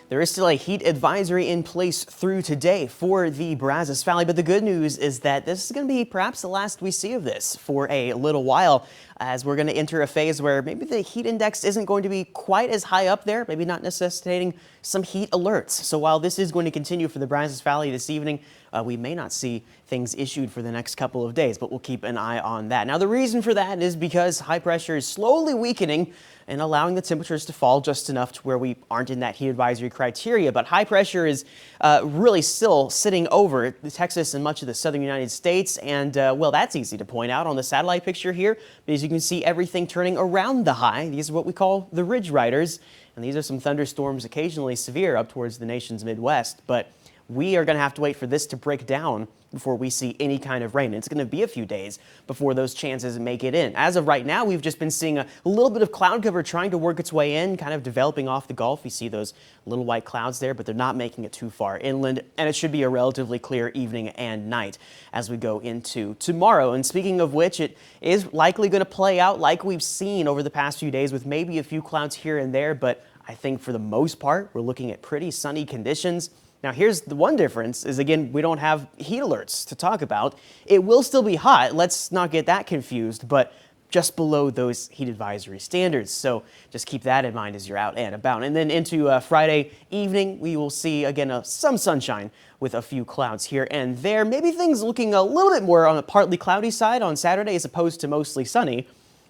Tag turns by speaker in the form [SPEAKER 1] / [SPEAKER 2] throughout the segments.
[SPEAKER 1] There is still a heat advisory in place through today for the Brazos Valley, but the good news is that this is going to be perhaps the last we see of this for a little while, as we're going to enter a phase where maybe the heat index isn't going to be quite as high up there, maybe not necessitating some heat alerts. So while this is going to continue for the Brazos Valley this evening, we may not see things issued for the next couple of days, but we'll keep an eye on that. Now, the reason for that is because high pressure is slowly weakening and allowing the temperatures to fall just enough to where we aren't in that heat advisory criteria. But high pressure is really still sitting over Texas and much of the southern United States. And well, that's easy to point out on the satellite picture here, because you can see everything turning around the high. These are what we call the ridge riders. And these are some thunderstorms, occasionally severe, up towards the nation's Midwest. But we are going to have to wait for this to break down before we see any kind of rain. It's going to be a few days before those chances make it in. As of right now, we've just been seeing a little bit of cloud cover trying to work its way in, kind of developing off the Gulf. You see those little white clouds there, but they're not making it too far inland, and it should be a relatively clear evening and night as we go into tomorrow. And speaking of which, it is likely going to play out like we've seen over the past few days, with maybe a few clouds here and there, but I think for the most part, we're looking at pretty sunny conditions. Now, here's the one difference is, again, we don't have heat alerts to talk about. It will still be hot. Let's not get that confused, but just below those heat advisory standards. So just keep that in mind as you're out and about. And then into Friday evening, we will see, again, some sunshine with a few clouds here and there. Maybe things looking a little bit more on a partly cloudy side on Saturday as opposed to mostly sunny.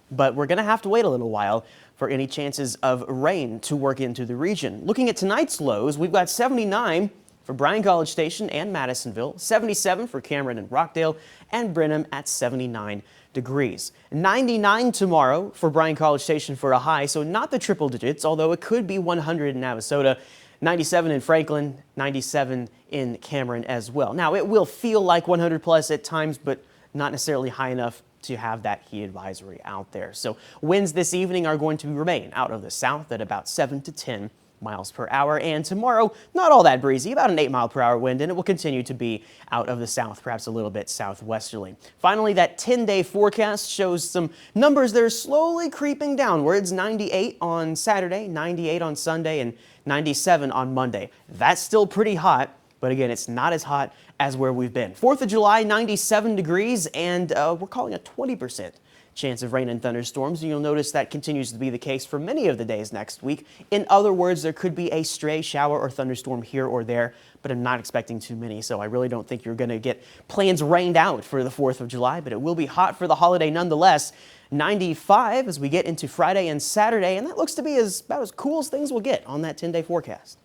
[SPEAKER 1] But we're going to have to wait a little while for any chances of rain to work into the region. Looking at tonight's lows, we've got 79 for Bryan College Station and Madisonville, 77 for Cameron and Rockdale, and Brenham at 79 degrees. 99 tomorrow for Bryan College Station for a high, so not the triple digits, although it could be 100 in Navasota. 97 in Franklin, 97 in Cameron as well. Now, it will feel like 100 plus at times, but not necessarily high enough to have that heat advisory out there. So winds this evening are going to remain out of the south at about 7 to 10 miles per hour. And tomorrow, not all that breezy, about an 8-mile-per-hour wind, and it will continue to be out of the south, perhaps a little bit southwesterly. Finally, that 10-day forecast shows some numbers that are slowly creeping downwards. 98 on Saturday, 98 on Sunday, and 97 on Monday. That's still pretty hot, but again, it's not as hot as where we've been. 4th of July, 97 degrees, and we're calling a 20% chance of rain and thunderstorms. And you'll notice that continues to be the case for many of the days next week. In other words, there could be a stray shower or thunderstorm here or there, but I'm not expecting too many. So I really don't think you're going to get plans rained out for the 4th of July, but it will be hot for the holiday nonetheless. 95 as we get into Friday and Saturday, and that looks to be about as cool as things will get on that 10-day forecast.